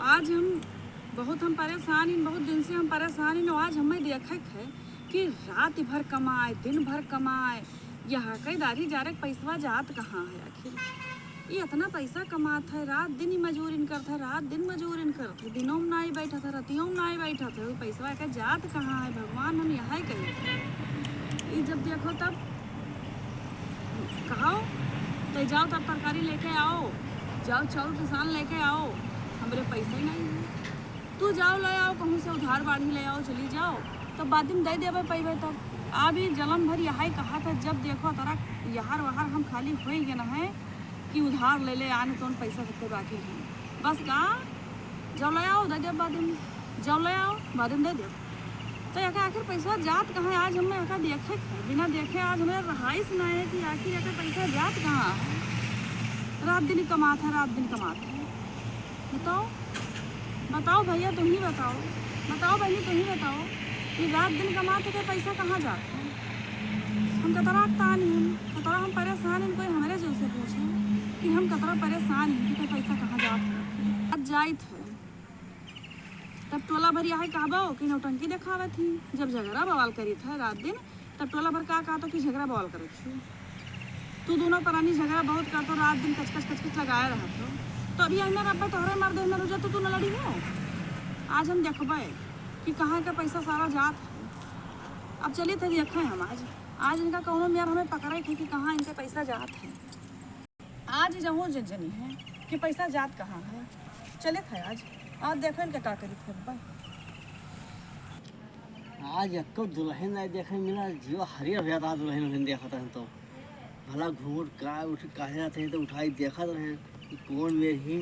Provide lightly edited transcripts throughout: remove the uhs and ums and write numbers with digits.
आज हम परेशान हैं, बहुत दिन से हम परेशान हैं। आज हमें देखा है कि रात भर कमाए दिन भर कमाए, यहाँ कई दारी जा रहे पैसा जात कहाँ है आखिर। ये इतना पैसा कमात है, रात दिन ही मजूरी करता है, रात दिन मजूरी करता है, दिनों में नहीं बैठा था, रतियों में नहीं बैठा था, पैसा का जात कहाँ है भगवान। हम यहाँ कहीं जब देखो तब कहो तो जाओ, तब तरकारी लेके आओ, जाओ चाउर किसान लेके आओ, हमारे पैसे नहीं है। तू जाओ ले आओ, कहूँ से उधार बाढ़ी ले आओ, चली जाओ तो बाद में दे देवे पैबे। तब अभी जलम भर यहाँ कहा था, जब देखो तरह यहाँ वहाँ हम खाली हो ही गए है कि उधार ले ले आने तो पैसा सबके बाकी है। बस कहा जब ले आओ दे दे, बाद में जब ले आओ बाद में दे दे। तो यहाँ आखिर पैसा जात कहाँ है? आज हमने यहाँ देखे बिना देखे आज हमें रहाइश ना है कि आखिर यहाँ पैसा जात कहाँ है। रात दिन ही कमाता है, रात दिन कमाता है। बताओ बताओ भैया, तुम ही बताओ, बताओ बहनी तुम ही बताओ कि रात दिन कमाते के पैसा कहाँ जाता है। हम कतरा तान हम परेशान हैं। कोई हमारे जो से पूछे कि हम कतरा परेशान हैं कि पैसा कहाँ जाता है। अब जाइत है तब टोला भर यहाँ कहबो कि नौटंकी दिखावे थी। जब झगड़ा बवाल करी था रात दिन, तब टोला भर कहा तो कि झगड़ा बवाल करे थी। तू दोनों प्राणी झगड़ा बहुत करते, रात दिन कचकच लगाए रहा तो अभी हमें रब्बा तोहरे मर दे में रुझा तो तू न लड़ी हो। आज हम देखबे कि कहाँ का पैसा सारा जात है। अब चलिए थे देखें हम आज इनका कौनो में यार हमें पकड़े थे कि कहाँ इनके पैसा जात है। आज जहूँ जनी है कि पैसा जात कहाँ है। चले थे आज देखो इनका क्या करी थे। आज एक दुल्हन नहीं देखे मिला, जीवा हरियर हो जाता दुल्हन देखा था तो भला घूट का उठ काहे जाते हैं तो उठाई देखा रहे कि कौन में ही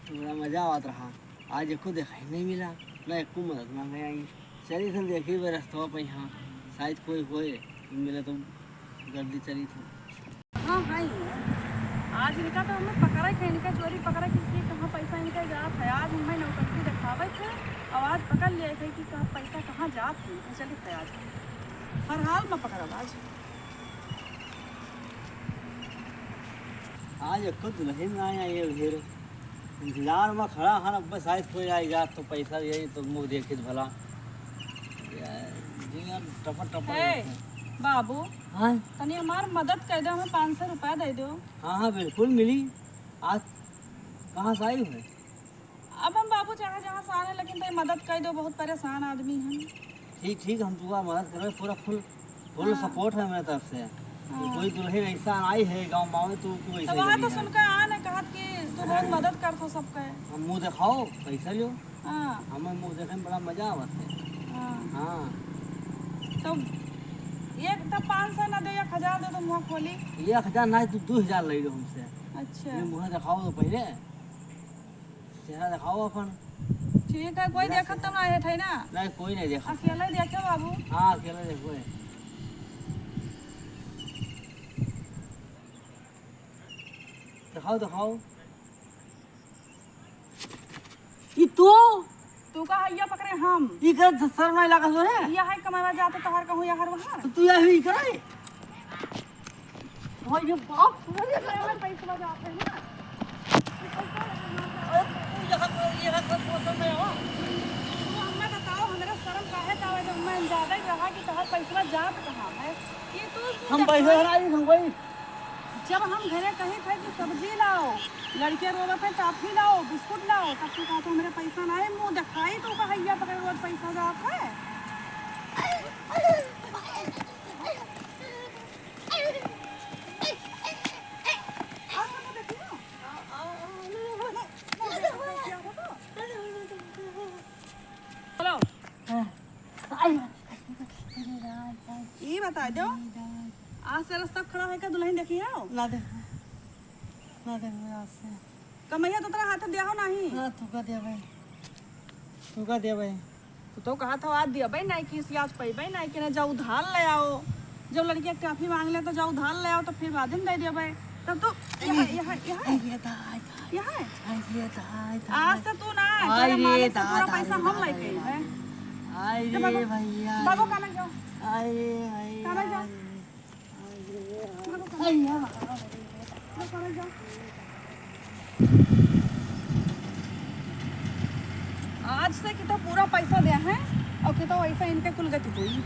बड़ा मजा आवत रहा। आज एको देखा ही नहीं मिला, ना एको मदद मांगे आई। चली थी देखी वे रास्ता पे, यहाँ शायद कोई होए मिले तो गर्दी चली थी। हाँ भाई आज इनका तो हमें पकड़ा है, इनका चोरी पकड़ा कि कहाँ पैसा इनका जात है। आज हमें नौटंकी दिखावे थे और आज पकड़ लिए थे कि कहाँ पैसा कहाँ जात है। चलिए थे आज हर हाल में पकड़ा आज एको दुल्हन में आए ये फिर इंतजार में खड़ा है। बस शायद कोई आई जात तो पैसा यही तो मुँह देखित भला टपट टपट। बाबू हाँ तनी हमार मदद कर दो, हमें 500 रुपया दे दो। हाँ हाँ बिल्कुल मिली। आज कहाँ से आई है? अब हम बाबू जहाँ जहाँ से आने, लेकिन तो मदद कर दो, बहुत परेशान आदमी हैं। ठीक ठीक हम तुम्हारा मदद करें, पूरा फुल सपोर्ट है मेरे तरफ से। कोई दुल्हन ऐसा आई है गाँव में तो वहाँ तो सुनकर आने कहा कि तू बहुत मदद कर तो सबका। हम मुँह दिखाओ पैसा लो। हाँ हमें मुँह देखने में बड़ा मजा आवत है। हाँ तो एक तब 500 ना दे, 1000 दे तो मुँह खोली। 1000 नहीं तो 2000 ले लो हमसे। अच्छा मुँह दिखाओ तो पहले, चेहरा दिखाओ अपन। ठीक है, कोई देखत तो नहीं है ना? नहीं कोई नहीं देखा। अकेले देखे बाबू? हाँ अकेले देखो है। दिखाओ दिखाओ। ये तू का हैया पकड़े हम ये कर सर में लगा सो है। ये है कमावा जाते तो हर कहूँ या हर वहाँ तो तू यही करे। हो ये बाप मुझे में पैसा जाते हैं ना। ये मौसम में हो तो हमें बताओ हमारा शर्म काहे का जब मैं ज्यादा ही रहा कि तोहर पैसा जात कहाँ है। ये तो हम पैसे हराई हम कोई। जब हम घरे कहीं थे कि सब्जी लाओ, लड़के रोवे थे टॉफी लाओ, बिस्कुट लाओ, तब तू कहा तो मेरे पैसा ना है, मुँह दिखाई तो का हैया पकड़ रोज पैसा जाता है। ये बता दो आज से रास्ता खड़ा है का दुल्हन देखी है ना दे आज से कमैया तो तेरा हाथ दिया हो नहीं। हाँ तू का दिया भाई तो कहा था आज दिया भाई नहीं कि आज पैबे नहीं कि जाओ उधार ले आओ। जब लड़की काफी मांग ले तो जाओ उधार ले आओ, तो फिर बाद में दे दिया भाई। तब तो आज से तू ना पूरा पैसा हम लेके भैया बाबू का जाओ आज से कि तो पूरा पैसा दिया है और कि तो ऐसा इनके कुल गति हुई